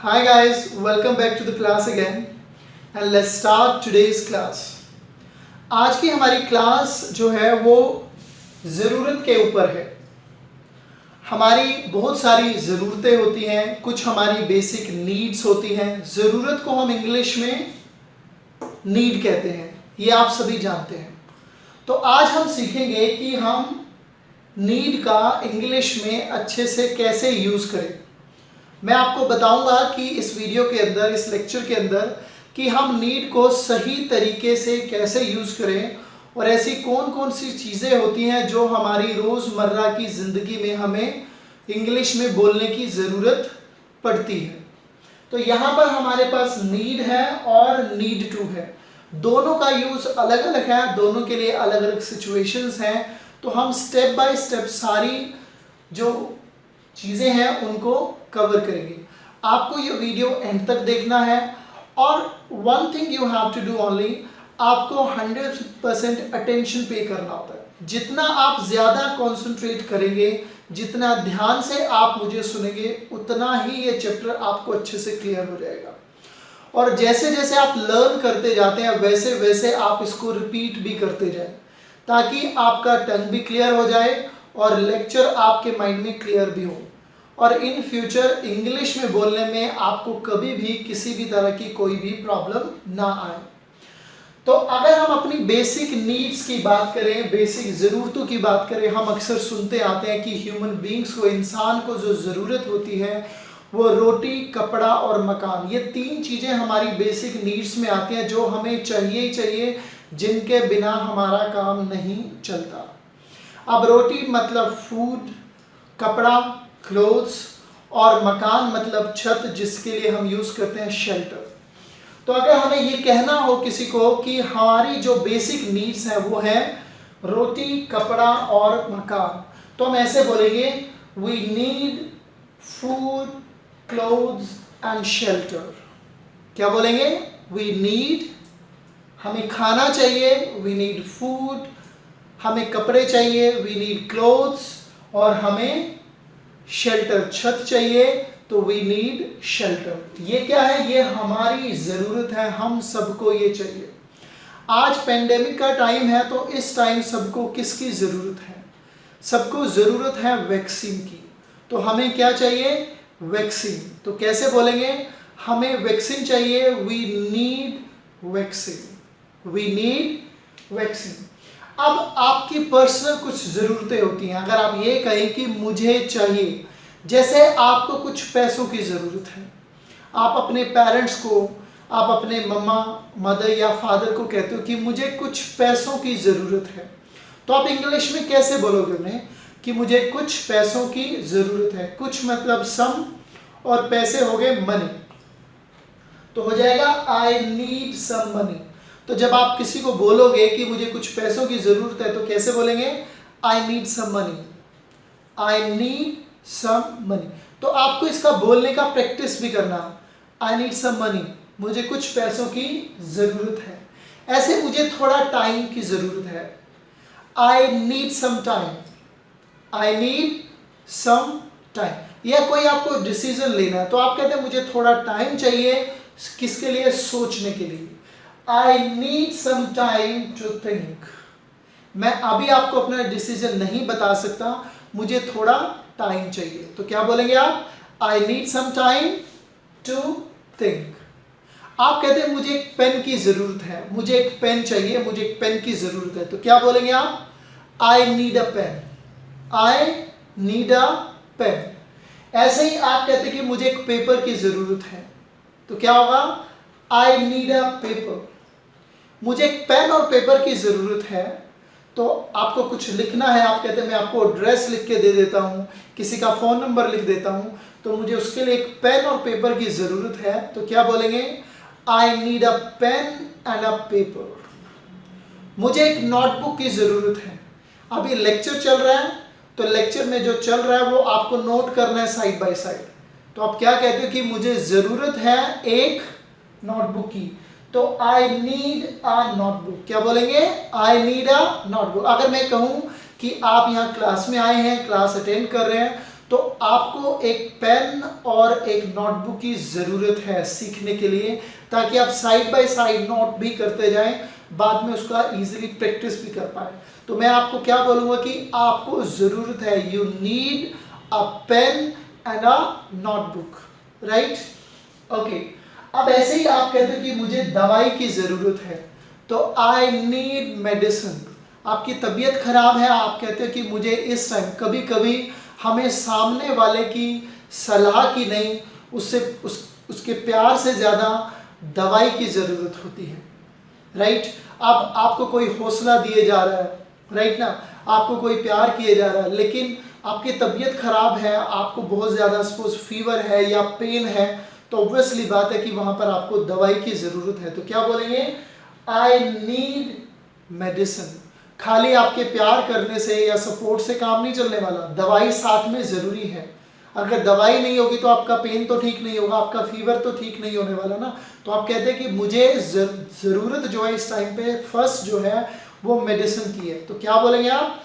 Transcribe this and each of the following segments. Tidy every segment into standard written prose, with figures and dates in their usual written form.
Hi guys, welcome back to the class again and let's start today's class. आज की हमारी class जो है वो ज़रूरत के ऊपर है. हमारी बहुत सारी ज़रूरतें होती हैं, कुछ हमारी बेसिक नीड्स होती हैं. ज़रूरत को हम इंग्लिश में नीड कहते हैं, ये आप सभी जानते हैं. तो आज हम सीखेंगे कि हम नीड का इंग्लिश में अच्छे से कैसे यूज़ करें. मैं आपको बताऊंगा कि इस वीडियो के अंदर, इस लेक्चर के अंदर, कि हम नीड को सही तरीके से कैसे यूज़ करें और ऐसी कौन कौन सी चीज़ें होती हैं जो हमारी रोज़मर्रा की ज़िंदगी में हमें इंग्लिश में बोलने की ज़रूरत पड़ती है. तो यहाँ पर हमारे पास नीड है और नीड टू है. दोनों का यूज़ अलग अलग है, दोनों के लिए अलग अलग सिचुएशंस हैं. तो हम स्टेप बाय स्टेप सारी जो चीज़ें हैं उनको कवर करेंगे. आपको ये वीडियो एंड तक देखना है और one thing you have to do only, आपको 100% अटेंशन पे करना होता है. जितना आप ज़्यादा कंसंट्रेट करेंगे, जितना ध्यान से आप मुझे सुनेंगे, उतना ही ये चैप्टर आपको अच्छे से क्लियर हो जाएगा. और जैसे जैसे आप लर्न करते जाते हैं वैसे वैसे आप इसको रिपीट भी करते जाएं, ताकि आपका टंग भी क्लियर हो जाए और लेक्चर आपके माइंड में क्लियर भी हो और इन फ्यूचर इंग्लिश में बोलने में आपको कभी भी किसी भी तरह की कोई भी प्रॉब्लम ना आए. तो अगर हम अपनी बेसिक नीड्स की बात करें, बेसिक ज़रूरतों की बात करें, हम अक्सर सुनते आते हैं कि ह्यूमन बींग्स को, इंसान को जो ज़रूरत होती है वो रोटी, कपड़ा और मकान, ये तीन चीज़ें हमारी बेसिक नीड्स में आती हैं जो हमें चाहिए ही चाहिए, जिनके बिना हमारा काम नहीं चलता. अब रोटी मतलब फूड, कपड़ा क्लोथ्स और मकान मतलब छत, जिसके लिए हम यूज़ करते हैं शेल्टर. तो अगर हमें ये कहना हो किसी को कि हमारी जो बेसिक नीड्स हैं वो है रोटी, कपड़ा और मकान, तो हम ऐसे बोलेंगे, we need food, clothes and shelter. क्या बोलेंगे? वी नीड, हमें खाना चाहिए, वी नीड फूड, हमें कपड़े चाहिए, वी नीड क्लोथ्स, और हमें शेल्टर, छत चाहिए, तो वी नीड शेल्टर. ये क्या है? ये हमारी ज़रूरत है, हम सबको ये चाहिए. आज पेंडेमिक का टाइम है, तो इस टाइम सबको किसकी ज़रूरत है? सबको ज़रूरत है वैक्सीन की. तो हमें क्या चाहिए? वैक्सीन. तो कैसे बोलेंगे? हमें वैक्सीन चाहिए, we need vaccine, we need vaccine. अब आपकी पर्सनल कुछ ज़रूरतें होती हैं. अगर आप ये कहें कि मुझे चाहिए, जैसे आपको कुछ पैसों की ज़रूरत है, आप अपने पेरेंट्स को, आप अपने मम्मा, मदर या फादर को कहते हो कि मुझे कुछ पैसों की ज़रूरत है, तो आप इंग्लिश में कैसे बोलोगे उन्हें कि मुझे कुछ पैसों की ज़रूरत है? कुछ मतलब सम और पैसे हो गए मनी, तो हो जाएगा आई नीड सम मनी. तो जब आप किसी को बोलोगे कि मुझे कुछ पैसों की ज़रूरत है, तो कैसे बोलेंगे? I need some money, I need some money. तो आपको इसका बोलने का प्रैक्टिस भी करना. आई नीड सम मनी, मुझे कुछ पैसों की ज़रूरत है. ऐसे मुझे थोड़ा टाइम की ज़रूरत है, I need some time, I need some time. या कोई आपको डिसीजन लेना है, तो आप कहते हैं मुझे थोड़ा टाइम चाहिए, किसके लिए? सोचने के लिए. I need some time to think. मैं अभी आपको अपना डिसीजन नहीं बता सकता, मुझे थोड़ा टाइम चाहिए. तो क्या बोलेंगे आप? I need some time to think. आप कहते हैं मुझे एक पेन की ज़रूरत है, मुझे एक पेन चाहिए, मुझे एक पेन की ज़रूरत है, तो क्या बोलेंगे आप? I need a pen, I need a pen. ऐसे ही आप कहते हैं कि मुझे एक पेपर की ज़रूरत है, तो क्या होगा? I need a paper. मुझे एक पेन और पेपर की ज़रूरत है, तो आपको कुछ लिखना है. आप कहते हैं मैं आपको एड्रेस लिख के दे देता हूँ, किसी का फ़ोन नंबर लिख देता हूँ, तो मुझे उसके लिए एक पेन और पेपर की ज़रूरत है, तो क्या बोलेंगे? I need a pen and a paper. मुझे एक नोटबुक की ज़रूरत है. अभी लेक्चर चल रहा है, तो लेक्चर में जो चल रहा है वो आपको नोट करना है साइड बाय साइड. तो आप क्या कहते हो कि मुझे ज़रूरत है एक नोटबुक की, तो आई नीड अ नोटबुक. क्या बोलेंगे? I need a notebook. अगर मैं कहूँ कि आप यहाँ क्लास में आए हैं, क्लास अटेंड कर रहे हैं, तो आपको एक पेन और एक नोटबुक की ज़रूरत है सीखने के लिए, ताकि आप साइड बाय साइड नोट भी करते जाएं, बाद में उसका इजीली प्रैक्टिस भी कर पाए। तो मैं आपको क्या बोलूँगा कि आपको ज़रूरत है, you need a pen and a notebook, right? Okay, अब ऐसे ही आप कहते हो कि मुझे दवाई की ज़रूरत है, तो आई नीड मेडिसिन। आपकी तबीयत खराब है, आप कहते हो कि मुझे इस टाइम, कभी कभी हमें सामने वाले की सलाह की नहीं, उसके प्यार से ज़्यादा दवाई की ज़रूरत होती है, राइट? अब आपको कोई हौसला दिए जा रहा है, राइट ना, आपको कोई प्यार किए जा रहा है, लेकिन आपकी तबीयत खराब है, आपको बहुत ज़्यादा सपोज फीवर है या पेन है, तो ऑब्वियसली बात है कि वहाँ पर आपको दवाई की ज़रूरत है। तो क्या बोलेंगे? I need medicine. खाली आपके प्यार करने से या सपोर्ट से काम नहीं चलने वाला, दवाई साथ में ज़रूरी है। अगर दवाई नहीं होगी तो आपका पेन तो ठीक नहीं होगा, आपका फीवर तो ठीक नहीं होने वाला ना। तो आप कहते हैं कि मुझे ज़रूरत जो है इस टाइम पे फर्स्ट जो है वो मेडिसिन की है। तो क्या बोलेंगे आप?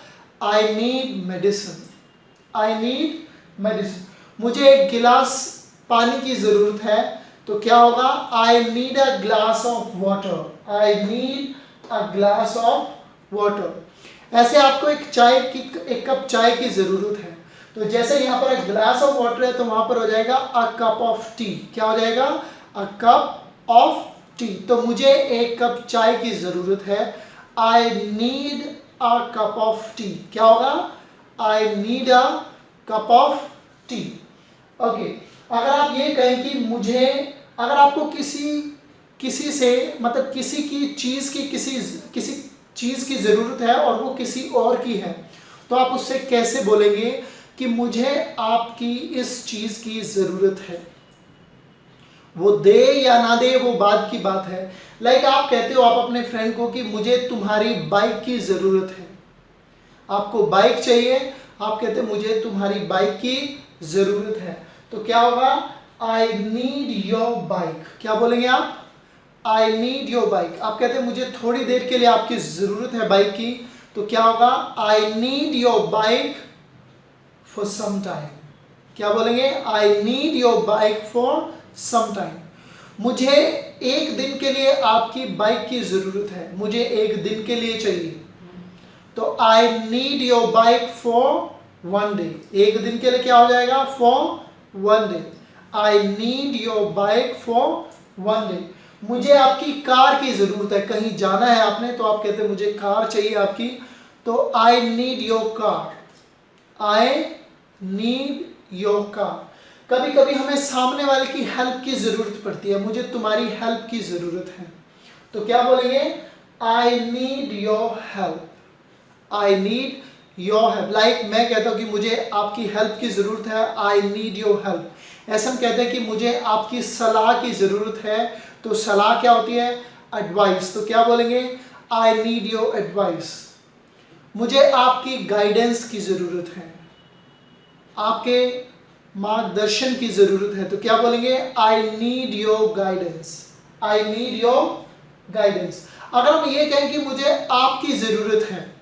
I need medicine. I need medicine. मुझे एक गिलास पानी की ज़रूरत है, तो क्या होगा? I need a glass of water. I need a glass of water. ऐसे आपको एक कप चाय की ज़रूरत है, तो जैसे यहाँ पर एक ग्लास ऑफ वाटर है तो वहाँ पर हो जाएगा अ कप ऑफ टी। क्या हो जाएगा? A cup of T. तो मुझे एक कप चाय की ज़रूरत है, I need a cup of T. क्या होगा? I need a cup of T. Okay, अगर आप ये कहें कि मुझे, अगर आपको किसी से मतलब किसी चीज़ की ज़रूरत है और वो किसी और की है, तो आप उससे कैसे बोलेंगे कि मुझे आपकी इस चीज़ की ज़रूरत है? वो दे या ना दे वो बाद की बात है। लाइक आप कहते हो आप अपने फ्रेंड को कि मुझे तुम्हारी बाइक की ज़रूरत है, आपको बाइक चाहिए, आप कहते हैं मुझे तुम्हारी बाइक की ज़रूरत है, तो क्या होगा? I need your bike. क्या बोलेंगे आप? आई नीड योर बाइक। आप कहते हैं मुझे थोड़ी देर के लिए आपकी ज़रूरत है बाइक की, तो क्या होगा? I need your bike for some time. क्या बोलेंगे? I need your bike for some time. मुझे एक दिन के लिए आपकी बाइक की ज़रूरत है, मुझे एक दिन के लिए चाहिए, तो I need your bike for one day. एक दिन के लिए क्या हो जाएगा? For one day. I need your bike for one day. मुझे आपकी कार की ज़रूरत है, कहीं जाना है आपने, तो आप कहते हैं मुझे कार चाहिए आपकी, तो I need your car. I need your car. कभी कभी हमें सामने वाले की हेल्प की ज़रूरत पड़ती है, मुझे तुम्हारी हेल्प की ज़रूरत है, तो क्या बोलेंगे? I need your help. I need your help. Like मैं कहता हूँ कि मुझे आपकी हेल्प की ज़रूरत है, आई नीड योर हेल्प। ऐसा हम कहते हैं कि मुझे आपकी सलाह की ज़रूरत है, तो सलाह क्या होती है? एडवाइस। तो क्या बोलेंगे? I need your advice. मुझे आपकी गाइडेंस की ज़रूरत है, आपके मार्गदर्शन की ज़रूरत है, तो क्या बोलेंगे? I need your guidance. I need your guidance. अगर हम ये कहें कि मुझे आपकी ज़रूरत है,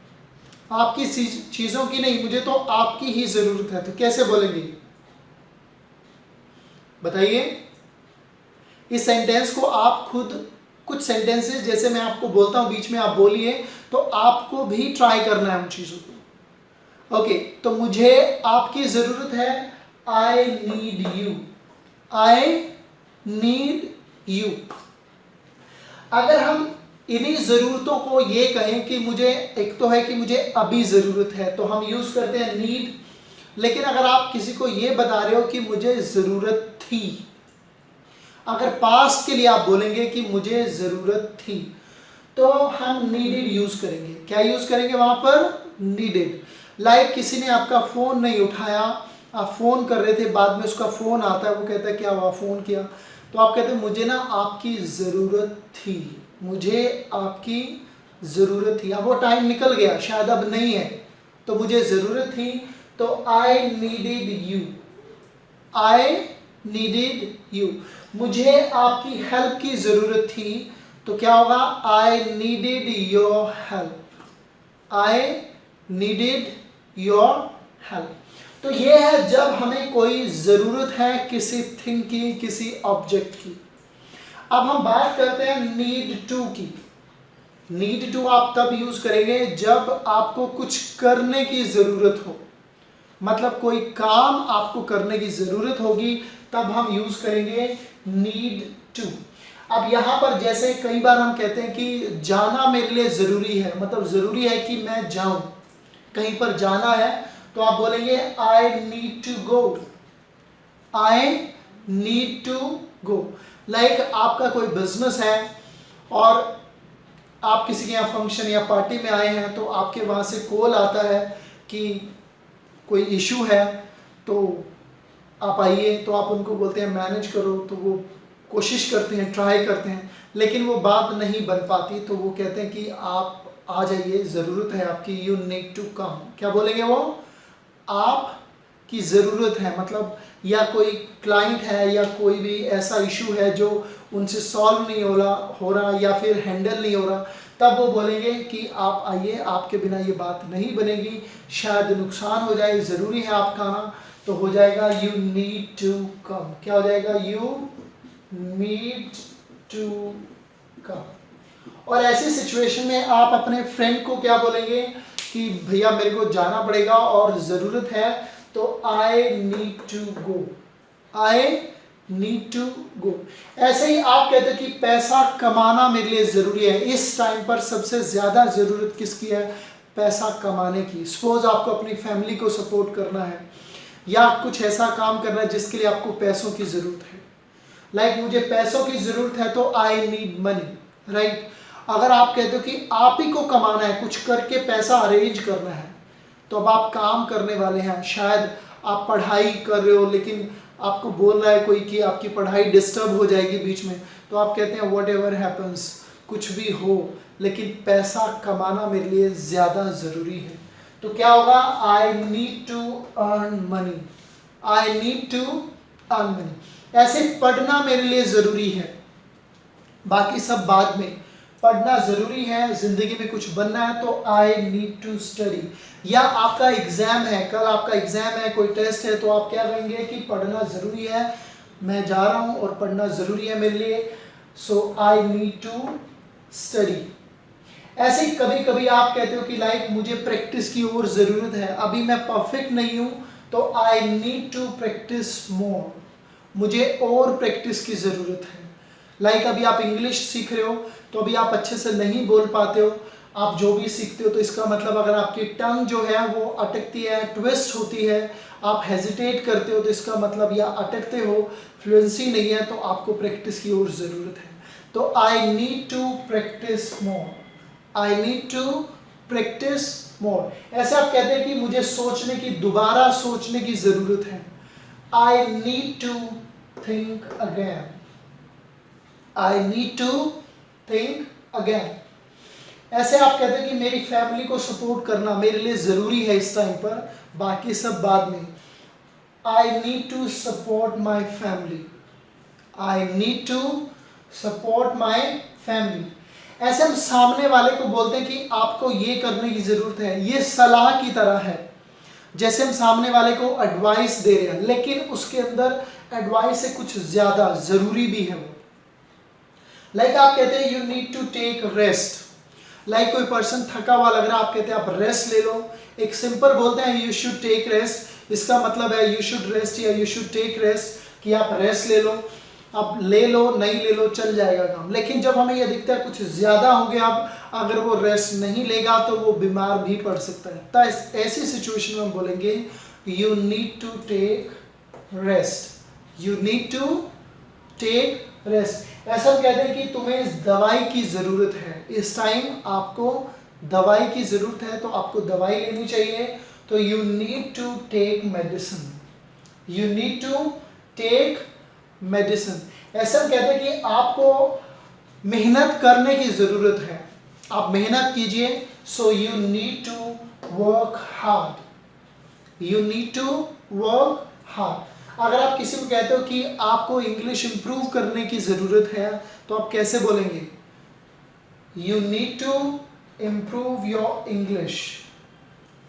आपकी चीज़ों की नहीं, मुझे तो आपकी ही ज़रूरत है, तो कैसे बोलेंगे? बताइए। इस सेंटेंस को आप खुद, कुछ सेंटेंसेस जैसे मैं आपको बोलता हूँ बीच में आप बोलिए, तो आपको भी ट्राई करना है उन चीज़ों को। ओके, तो मुझे आपकी ज़रूरत है, I need you. I need you. अगर हम इन्हीं ज़रूरतों को ये कहें कि मुझे, एक तो है कि मुझे अभी ज़रूरत है, तो हम यूज़ करते हैं नीड। लेकिन अगर आप किसी को ये बता रहे हो कि मुझे ज़रूरत थी, अगर पास्ट के लिए आप बोलेंगे कि मुझे ज़रूरत थी, तो हम नीडेड यूज़ करेंगे। क्या यूज़ करेंगे वहाँ पर? नीडेड। लाइक किसी ने आपका फ़ोन नहीं उठाया, आप फ़ोन कर रहे थे, बाद में उसका फ़ोन आता है, वो कहता है क्या हुआ, फ़ोन किया, तो आप कहते हैं मुझे ना आपकी ज़रूरत थी, मुझे आपकी ज़रूरत थी। अब वो टाइम निकल गया, शायद अब नहीं है, तो मुझे ज़रूरत थी, तो I needed you. I needed you. मुझे आपकी हेल्प की ज़रूरत थी, तो क्या होगा? I needed your help. I needed your help. तो ये है जब हमें कोई ज़रूरत है किसी थिंग की, किसी ऑब्जेक्ट की। अब हम बात करते हैं नीड टू की। नीड टू आप तब यूज करेंगे जब आपको कुछ करने की ज़रूरत हो, मतलब कोई काम आपको करने की ज़रूरत होगी, तब हम यूज करेंगे नीड टू। अब यहाँ पर जैसे कई बार हम कहते हैं कि जाना मेरे लिए ज़रूरी है, मतलब ज़रूरी है कि मैं जाऊँ, कहीं पर जाना है, तो आप बोलेंगे I need to go, I need to go. Like आपका कोई बिजनेस है और आप किसी के यहाँ फंक्शन या पार्टी में आए हैं, तो आपके वहाँ से कॉल आता है कि कोई इशू है, तो आप आइए, तो आप उनको बोलते हैं मैनेज करो, तो वो कोशिश करते हैं, ट्राई करते हैं, लेकिन वो बात नहीं बन पाती, तो वो कहते हैं कि आप आ जाइए, ज़रूरत है आपकी, यू नीड टू कम। क्या बोलेंगे वो? आप की ज़रूरत है, मतलब या कोई क्लाइंट है या कोई भी ऐसा इशू है जो उनसे सॉल्व नहीं हो रहा या फिर हैंडल नहीं हो रहा, तब वो बोलेंगे कि आप आइए, आपके बिना ये बात नहीं बनेगी, शायद नुकसान हो जाए, ज़रूरी है आपका आना, तो हो जाएगा यू नीड टू कम। क्या हो जाएगा? You need to come. और ऐसी सिचुएशन में आप अपने फ्रेंड को क्या बोलेंगे कि भैया मेरे को जाना पड़ेगा और ज़रूरत है, तो I need to go, I need to go. ऐसे ही आप कहते हो कि पैसा कमाना मेरे लिए ज़रूरी है, इस टाइम पर सबसे ज़्यादा ज़रूरत किसकी है? पैसा कमाने की। सपोज आपको अपनी फैमिली को सपोर्ट करना है या कुछ ऐसा काम करना है जिसके लिए आपको पैसों की ज़रूरत है। लाइक मुझे पैसों की ज़रूरत है तो आई नीड मनी, राइट। अगर आप कहते हो कि आप ही को कमाना है, कुछ करके पैसा अरेंज करना है, तो अब आप काम करने वाले हैं, शायद आप पढ़ाई कर रहे हो लेकिन आपको बोल रहा है कोई कि आपकी पढ़ाई डिस्टर्ब हो जाएगी बीच में, तो आप कहते हैं व्हाट एवर हैपन्स, कुछ भी हो लेकिन पैसा कमाना मेरे लिए ज़्यादा ज़रूरी है। तो क्या होगा? I need to earn money, I need to earn money. ऐसे पढ़ना मेरे लिए ज़रूरी है, बाकी सब बाद में, पढ़ना ज़रूरी है, ज़िंदगी में कुछ बनना है, तो आई नीड टू स्टडी। या आपका एग्ज़ाम है, कल आपका एग्ज़ाम है, कोई टेस्ट है, तो आप क्या कहेंगे कि पढ़ना ज़रूरी है, मैं जा रहा हूँ और पढ़ना ज़रूरी है मेरे लिए, सो आई नीड टू स्टडी। ऐसे ही कभी कभी आप कहते हो कि लाइक मुझे प्रैक्टिस की और ज़रूरत है, अभी मैं परफेक्ट नहीं हूँ, तो I need to practise more, मुझे और प्रैक्टिस की ज़रूरत है। लाइक अभी आप इंग्लिश सीख रहे हो, तो अभी आप अच्छे से नहीं बोल पाते हो, आप जो भी सीखते हो, तो इसका मतलब अगर आपकी टंग जो है वो अटकती है, ट्विस्ट होती है, आप हेजिटेट करते हो, तो इसका मतलब या अटकते हो, फ्लुएंसी नहीं है, तो आपको प्रैक्टिस की और ज़रूरत है। तो I need to practise more, I need to practise more. ऐसे आप कहते हैं कि मुझे सोचने की, दोबारा सोचने की ज़रूरत है, I need to think again, I need to think again. ऐसे आप कहते हैं कि मेरी फैमिली को सपोर्ट करना मेरे लिए ज़रूरी है इस टाइम पर, बाकी सब बाद में, I need to support my family, I need to support my family. ऐसे हम सामने वाले को बोलते हैं कि आपको ये करने की ज़रूरत है, ये सलाह की तरह है, जैसे हम सामने वाले को एडवाइस दे रहे हैं, लेकिन उसके अंदर एडवाइस से कुछ ज़्यादा ज़रूरी भी है वो। लाइक आप कहते हैं you need to take rest, like कोई पर्सन थका हुआ लग रहा है, आप कहते हैं आप रेस्ट ले लो, एक सिंपल बोलते हैं यू शुड टेक रेस्ट, इसका मतलब है यू शुड रेस्ट या यू शुड टेक रेस्ट, कि आप रेस्ट ले लो, आप ले लो, नहीं ले लो, चल जाएगा काम। लेकिन जब हमें यह दिखता है कुछ ज़्यादा हो गया, अब अगर वो रेस्ट नहीं लेगा तो वो बीमार भी पड़ सकता है, तो ऐसी सिचुएशन में हम बोलेंगे you need to take rest, you need to take rest. ऐसा हम कहते हैं कि तुम्हें दवाई की ज़रूरत है, इस टाइम आपको दवाई की ज़रूरत है, तो आपको दवाई लेनी चाहिए, तो you need to take medicine, you need to take medicine. ऐसा हम कहते हैं कि आपको मेहनत करने की ज़रूरत है, आप मेहनत कीजिए, so you need to work hard, you need to work hard. अगर आप किसी को कहते हो कि आपको इंग्लिश इंप्रूव करने की ज़रूरत है, तो आप कैसे बोलेंगे? You need to improve your English,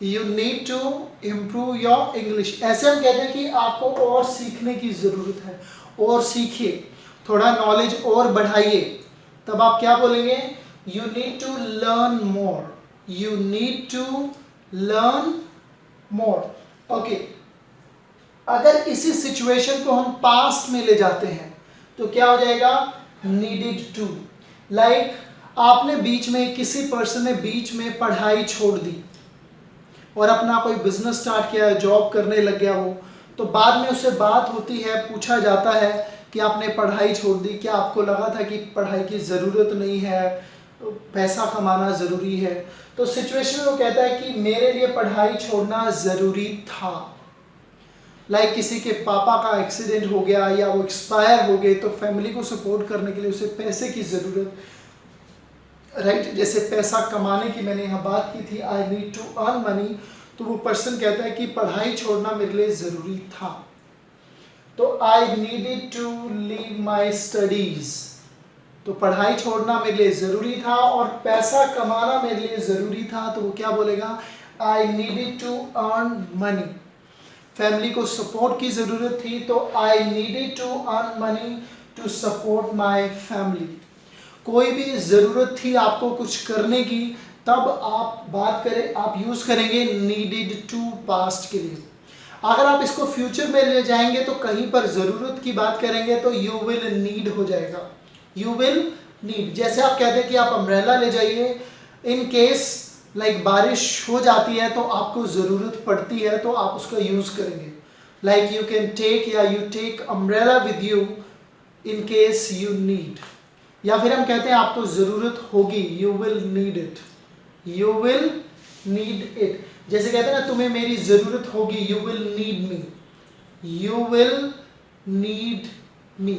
you need to improve your English. ऐसे हम कहते हैं कि आपको और सीखने की ज़रूरत है, और सीखिए, थोड़ा नॉलेज और बढ़ाइए। तब आप क्या बोलेंगे? You need to learn more, you need to learn more. Okay, अगर इसी सिचुएशन को हम पास्ट में ले जाते हैं तो क्या हो जाएगा? Needed to. लाइक आपने बीच में, किसी पर्सन ने बीच में पढ़ाई छोड़ दी और अपना कोई बिजनेस स्टार्ट किया, जॉब करने लग गया वो, तो बाद में उससे बात होती है, पूछा जाता है कि आपने पढ़ाई छोड़ दी, क्या आपको लगा था कि पढ़ाई की ज़रूरत नहीं है, पैसा कमाना ज़रूरी है? तो सिचुएशन में वो कहता है कि मेरे लिए पढ़ाई छोड़ना ज़रूरी था। लाइक किसी के पापा का एक्सीडेंट हो गया या वो एक्सपायर हो गए, तो फैमिली को सपोर्ट करने के लिए उसे पैसे की ज़रूरत, राइट, जैसे पैसा कमाने की मैंने यहाँ बात की थी, I need to earn money, तो वो पर्सन कहता है कि पढ़ाई छोड़ना मेरे लिए ज़रूरी था, तो I needed to leave my studies. तो पढ़ाई छोड़ना मेरे लिए ज़रूरी था और पैसा कमाना मेरे लिए ज़रूरी था, तो वो क्या बोलेगा? I needed to earn money. Family को सपोर्ट की ज़रूरत थी, तो I needed to earn money to support my family. कोई भी ज़रूरत थी आपको कुछ करने की, तब आप बात करें, आप यूज़ करेंगे नीडेड टू पास्ट के लिए। अगर आप इसको फ्यूचर में ले जाएंगे तो कहीं पर ज़रूरत की बात करेंगे तो यू विल नीड हो जाएगा, यू विल नीड। जैसे आप कहते हैं कि आप अम्ब्रेला ले जाइए, इन केस लाइक बारिश हो जाती है तो आपको ज़रूरत पड़ती है तो आप उसका यूज़ करेंगे। लाइक यू कैन टेक, या you take umbrella with you in case you need. या फिर हम कहते हैं आपको ज़रूरत होगी, you will need it, you will need it. जैसे कहते हैं ना, तुम्हें मेरी ज़रूरत होगी, you will need me, you will need me.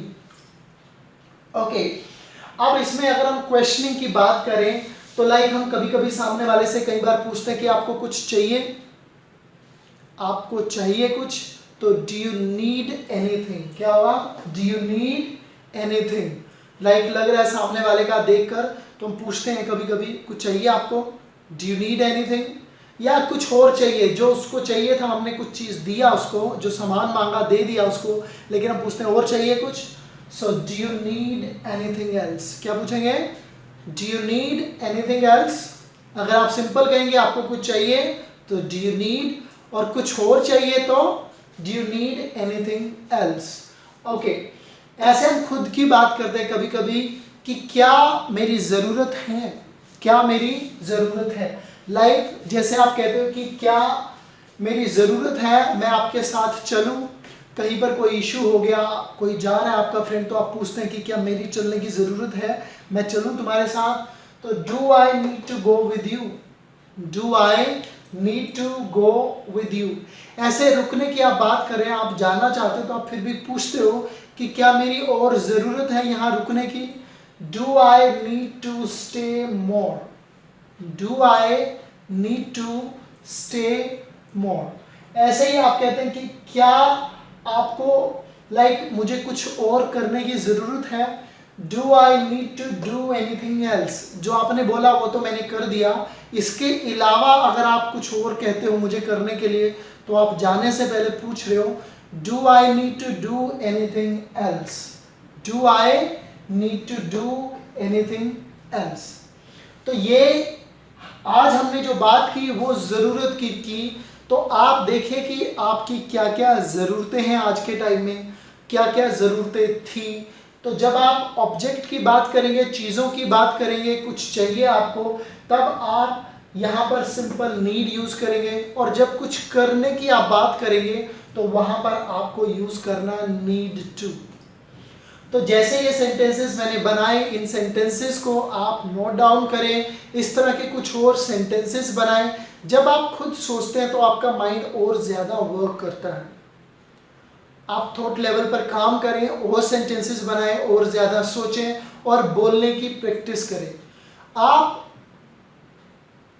Okay, अब इसमें अगर हम क्वेश्चनिंग की बात करें तो लाइक हम कभी कभी सामने वाले से कई बार पूछते हैं कि आपको कुछ चाहिए, आपको चाहिए कुछ, तो डू यू नीड एनीथिंग? क्या होगा? Do you need anything? Like लग रहा है सामने वाले का देखकर, तो हम पूछते हैं कभी कभी, कुछ चाहिए आपको? Do you need anything? या कुछ और चाहिए, जो उसको चाहिए था, हमने कुछ चीज़ दिया उसको, जो सामान मांगा दे दिया उसको, लेकिन हम पूछते हैं और चाहिए कुछ, so do you need anything else? क्या पूछेंगे? Do you need anything else? अगर आप सिंपल कहेंगे आपको कुछ चाहिए तो डू यू नीड, और कुछ और चाहिए तो do you need anything else. Okay, ऐसे हम खुद की बात करते हैं कभी कभी कि क्या मेरी ज़रूरत है, क्या मेरी ज़रूरत है। लाइक जैसे आप कहते हो कि क्या मेरी ज़रूरत है मैं आपके साथ चलूं, कहीं पर कोई इशू हो गया, कोई जा रहा है आपका फ्रेंड, तो आप पूछते हैं कि क्या मेरी चलने की ज़रूरत है, मैं चलूं तुम्हारे साथ? तो do I need to go with you, do I need to go with you. ऐसे रुकने की आप बात करें, आप जाना चाहते हो तो आप फिर भी पूछते हो कि क्या मेरी और ज़रूरत है यहाँ रुकने की? Do I need to stay more, do I need to stay more. ऐसे ही आप कहते हैं कि क्या आपको लाइक मुझे कुछ और करने की ज़रूरत है? Do I need to do anything else? जो आपने बोला वो तो मैंने कर दिया, इसके अलावा अगर आप कुछ और कहते हो मुझे करने के लिए, तो आप जाने से पहले पूछ रहे हो do I need to do anything else, do I need to do anything else. तो ये आज हमने जो बात की वो ज़रूरत की। तो आप देखिए कि आपकी क्या क्या ज़रूरतें हैं आज के टाइम में, क्या क्या ज़रूरतें थी। तो जब आप ऑब्जेक्ट की बात करेंगे, चीज़ों की बात करेंगे, कुछ चाहिए आपको, तब आप यहाँ पर सिंपल नीड यूज़ करेंगे, और जब कुछ करने की आप बात करेंगे तो वहाँ पर आपको यूज़ करना नीड टू। तो जैसे ये सेंटेंसेस मैंने बनाए, इन सेंटेंसेस को आप नोट डाउन करें, इस तरह के कुछ और सेंटेंसेस बनाएं। जब आप खुद सोचते हैं तो आपका माइंड और ज़्यादा वर्क करता है। आप थॉट लेवल पर काम करें, और सेंटेंसेस बनाएं, और ज़्यादा सोचें और बोलने की प्रैक्टिस करें। आप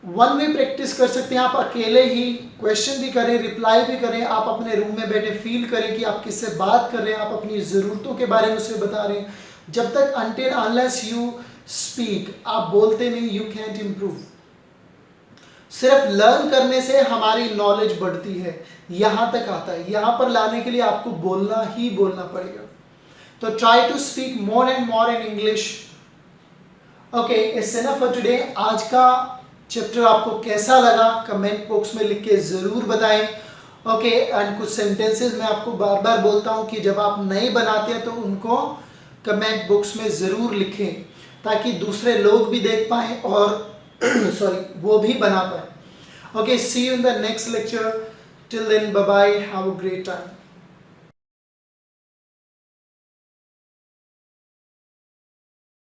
वन वे प्रैक्टिस कर सकते हैं, आप अकेले ही क्वेश्चन भी करें, रिप्लाई भी करें, आप अपने रूम में बैठे फील करें कि आप किससे बात कर रहे हैं, आप अपनी ज़रूरतों के बारे में उसे बता रहे हैं। जब तक अनटिल अनलेस यू स्पीक, आप बोलते नहीं, यू कैंट इम्प्रूव। सिर्फ लर्न करने से हमारी नॉलेज बढ़ती है, यहाँ तक आता है। यहाँ पर लाने के लिए आपको बोलना ही बोलना पड़ेगा। तो try to speak more and more in English. Okay, it's enough for today. आज का चैप्टर आपको कैसा लगा कमेंट बॉक्स में लिख के ज़रूर बताएं। ओके, एंड कुछ सेंटेंसेस मैं आपको बार बार बोलता हूँ कि जब आप नहीं बनाते हैं तो उनको कमेंट बॉक्स में ज़रूर लिखें, ताकि दूसरे लोग भी देख पाएँ और सॉरी वो भी बना पाएँ। Okay, see you in the next lecture. Till then, bye bye. Have a great time.